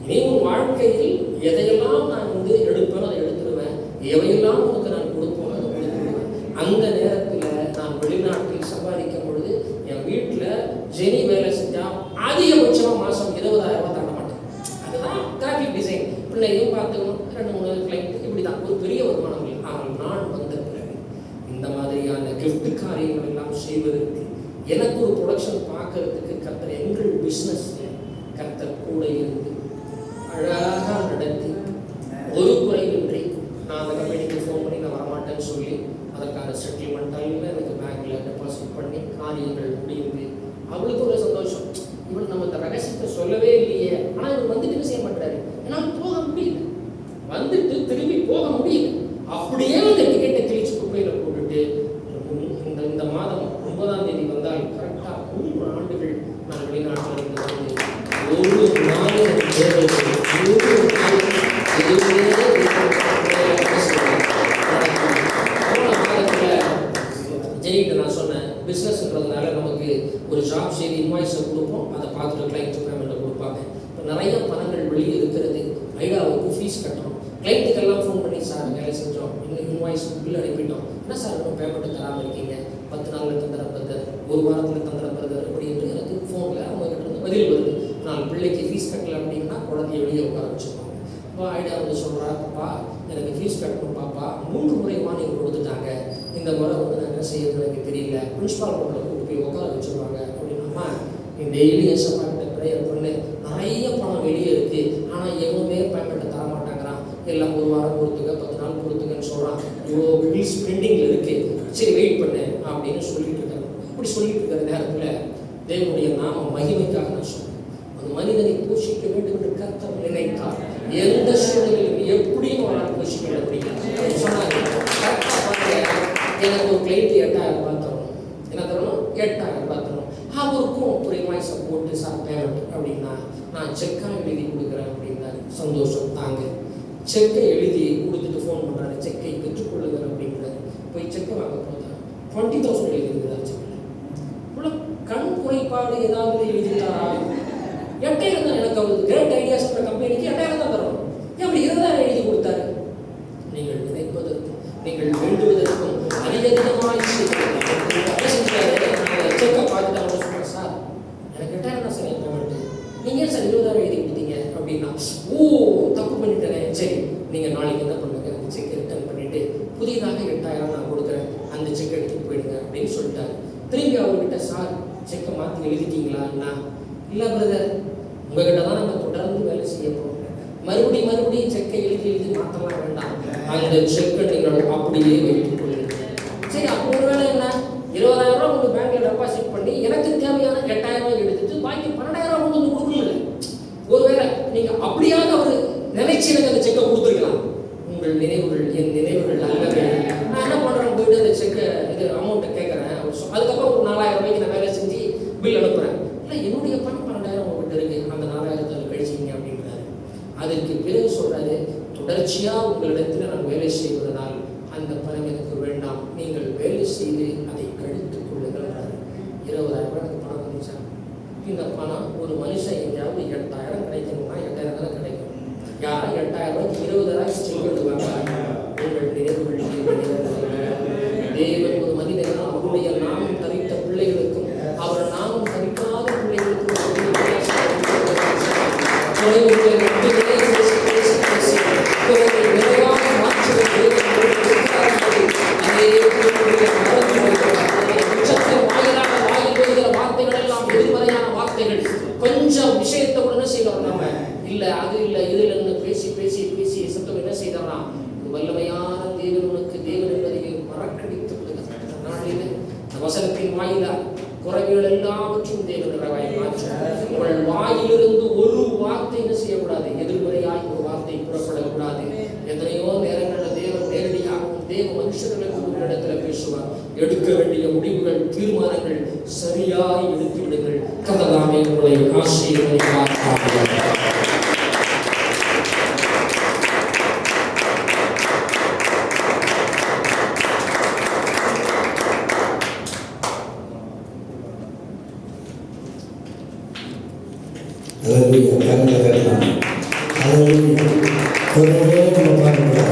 இனி உன் வாழ்க்கையில் எதையெல்லாம் நான் வந்து எடுப்பேன் அதை எடுத்துடுவேன், எவையெல்லாம் உனக்கு நான் கொடுப்போம் அதை கொடுத்துடுவேன். அந்த நேரத்தில் நான் வெளிநாட்டில் சம்பாதிக்கும் பொழுது என் வீட்டில் ஜெனி வேலை செஞ்சால் அதிகபட்சமாக மாதம் 20,000 ரூபாய் தாண்ட மாட்டேன். அதுதான் கிராஃபிக் டிசைன், பிள்ளையும் பார்த்துக்கணும், 2-3 கிளைண்ட், இப்படி தான் ஒரு பெரிய வருமானம். ஆனால் நான் வந்த பிறகு இந்த மாதிரியான கிஃப்ட் காரியங்கள் எல்லாம் செய்வதற்கு, எனக்கு ஒரு ப்ரொடக்ஷன் பார்க்கறதுக்கு கர்த்தர் எங்கள் பிஸ்னஸில் கர்த்தர் கூட இருந்து அழகாக நடத்தி ஒரு குறைவின்றி நான் அந்த கம்பெனிக்கு ஃபோன் பண்ணி நான் வரமாட்டேன்னு சொல்லி அதற்கான செட்டில்மெண்ட்டாலும் எனக்கு பேங்க்கில் டெபாசிட் பண்ணி காரியங்கள் முடியுது. அவளுக்கு ஒரு சந்தோஷம், இவன் நம்ம இந்த ரகசியத்தை சொல்லவே இல்லையே. ஆனால் இவர் வந்துட்டு என்ன செய்ய மாட்டாரு, என்னால் போக முடியல, வந்துட்டு திரும்பி போக முடியல. அப்படியே அந்த டிக்கெட்டை கிழிச்சு குப்பையில் போட்டுட்டு இந்த மாதம் 9ஆம் தேதி வந்தால் கரெக்டாக 3 ஆண்டுகள் நான் வெளிநாட்டில் இருந்து வந்து ஒரு நாள் ஜெயிக்கிட்ட நான் சொன்னேன், பிஸ்னஸ்ன்றதுனால நமக்கு ஒரு ஜாப் செய்து இன்வாய்ஸை கொடுப்போம், அதை பார்த்துட்டு கிளைண்ட் பேமெண்ட்டை கொடுப்பாங்க. இப்போ நிறைய பணங்கள் வெளியே இருக்கிறது, ஐடாவுக்கு ஃபீஸ் கட்டணும், கிளைண்ட்டுக்கெல்லாம் ஃபோன் பண்ணி சார் வேலை செஞ்சோம், இன்னும் இன்வாய்ஸ் பில் அனுப்பிட்டோம், என்ன சார் இன்னும் பேமெண்ட்டு தராமல் இருக்கீங்க, 10 நாளில் தந்துடுறேன் பிரதர், 1 வாரத்தில் தந்துடுறேன் பிரதர் அப்படி என்று எனக்கு ஃபோனில் அவங்ககிட்ட இருந்து பதில் வருது. நான் பிள்ளைக்கு ஃபீஸ் கட்டல அப்படின்னா குழந்தைய வெளியே உட்கார வச்சுருப்பாங்க. அப்போ ஐடியா வந்து சொல்கிறா, பாப்பா எனக்கு ஃபீஸ் கட்டணும் பாப்பா, 3 முறை வார்னிங் கொடுத்துட்டாங்க, இந்த முறை வந்து நான் என்ன செய்யறது எனக்கு தெரியல, பிரின்ஸ்பால் ரூமில் கூட்டு போய் உட்கார வச்சுருவாங்க அப்படின்னா, நீ டெய்லி எஸ்எம்ஆர்கிட்ட ப்ரேயர் பண்ணு, நிறைய பணம் வெளியே இருக்குது, ஆனால் எவனுமே பேமெண்ட்டை தர மாட்டாங்கிறான், எல்லாம் 1 வாரம் பொறுத்துக்க 10 நாள் பொறுத்துக்கன்னு சொல்கிறான், இவ்வளோ பில்ஸ் பெண்டிங்கில் இருக்குது, சரி வெயிட் பண்ணு அப்படின்னு சொல்லிட்டு இருக்காங்க. இப்படி சொல்லிட்டு இருக்கிற நேரத்தில் தேவனுடைய நாம மகிமைக்காக நான் சொல்றேன், ஒரு மனிதனை போஷிக்க வேண்டும் என்று கர்த்தர் நினைத்தார். எந்த சூழ்நிலையிலும் எப்படியும் அவரால் போஷிக்க அப்படின்னா, நான் செக்காக எழுதி கொடுக்குறேன் அப்படின்னாரு. சந்தோஷம் தாங்க. செக்கை எழுதி கொடுத்துட்டு ஃபோன் பண்ணுறாரு, செக்கை பெற்றுக்கொள்ளுங்கள் அப்படிங்கிறாரு. போய் செக்கை வாங்க போதா 20,000 எழுதிருக்கிறார் செக்கில். இவ்வளோ கண் குறைபாடு ஏதாவது எழுதிட்டாரா? 8,000 தான். எனக்கு அவர் கிரேட் ஐடியாஸ் கம்பெனிக்கு 8,000 தான் தரணும். எப்படி 20,000 எழுதி கொடுத்தாரு? நீங்கள் நினைப்பதற்கும் நீங்கள் வேண்டுவதற்கும் அதிகமாய் செக்கை பார்த்துட்டு அவங்க சொல்கிறேன், சார் எனக்கு 8,000 தான் சார் பேமெண்ட், நீங்கள் சார் 20,000 எழுதி கொடுத்தீங்க அப்படின்னா, ஓ தப்பு பண்ணிட்டேனே, சரி நீங்கள் நாளைக்கு என்ன பண்ணுங்க, அந்த செக்கை ரிட்டர்ன் பண்ணிவிட்டு புதிதாக 8,000 நான் கொடுக்குறேன், அந்த செக்கை எடுத்து போயிடுங்க அப்படின்னு சொல்லிட்டாரு. திரும்பி அவர்கிட்ட, சார் செக்கை மாற்றி எழுதிட்டீங்களான்னா, இல்லை பிரதர் உங்ககிட்ட தான் நம்ம தொடர்ந்து வேலை செய்ய போகிறோம், மறுபடியும் செக்கை எழுதி மாற்றலாம் வேண்டாம், அந்த செக்கை நீங்கள் அப்படியே வைத்துக் கொள்ளுங்க. சரி, அப்போ ஒரு வேலை என்ன, 20,000 ரூபா உங்கள் பேங்க்ல டெபாசிட் பண்ணி எனக்கு தேவையான 8,000 எடுத்துட்டு பாக்கி 12,000 கொண்டு வந்து கொடுக்கல. ஒருவேளை நீங்க அப்படியாக அவர் நினைச்சு எனக்கு அந்த செக்கை கொடுத்துருக்கலாம். உங்கள் நினைவுகள் என் நினைவுகள் அல்லவே. நான் என்ன பண்றேன், போயிட்டு அந்த செக்கை இது அமௌண்ட்டை கேட்கறேன், அதுக்கப்புறம் ஒரு 4,000 ரூபாய்க்கு நான் வேலை செஞ்சு பில் அனுப்புறேன். இல்லை, என்னுடைய பணம் 12,000 உங்கள்கிட்ட இருக்கு, அந்த 4,000 கழிச்சிங்க அப்படின்றாரு. அதற்கு பிறகு சொல்றாரு, தொடர்ச்சியா உங்களிடத்தில் நான் வேலை செய்வதனால் அந்த பணம் எனக்கு வேண்டாம், நீங்கள் வேலை செய்து அதை கழித்துக் கொள்ளுங்கள். 20,000 ரூபாய் எனக்கு பணம் வந்துச்சா? இந்த பணம் ஒரு மனுஷன் எங்கேயாவது 8,000 கிடைக்கணும்னா 8,000 தானே கிடைக்கும். யாரும் 8,000 ரூபாய்க்கு 20,000 செல்வதுவாங்க. உங்கள் நினைவுகள் தேவன் ஒரு மனிதன் அவருடைய நாமம் தரித்த பிள்ளைகளுக்கும் அவர் நாமம் தரிக்காத பிள்ளைகளுக்கும் கொஞ்சம் விஷயத்தை உடனே செய்யறோம் நம்ம. இல்ல அது இல்ல இது இல்லைன்னு பேசி பேசி பேசி சத்தம் என்ன செய்யறோம்னா, வல்லமையான தேவன் உனக்கு தேவன் என்பதை மறக்கடித்து விடுகிறது. நாளில் இந்த வசனத்தின் வாயிலா குறைகள் எல்லாவற்றும் தேவன் மாற்றும். உங்கள் வாயிலிருந்து ஒரு வார்த்தை என்ன செய்யக்கூடாது, எதிர்மறையாய் ஒரு வார்த்தை புறப்படக்கூடாது. எத்தனையோ நேரங்களில் தேவன் நேரடியாகவும் தேவ மனுஷர்களுக்கு ஒரு இடத்துல பேசுவார். எடுக்க வேண்டிய முடிவுகள் தீர்மானங்கள் சரியாய் எடுத்து விடுங்கள். கர்த்தர் உங்களை ஆசீர்வதிப்பார். Hallelujah.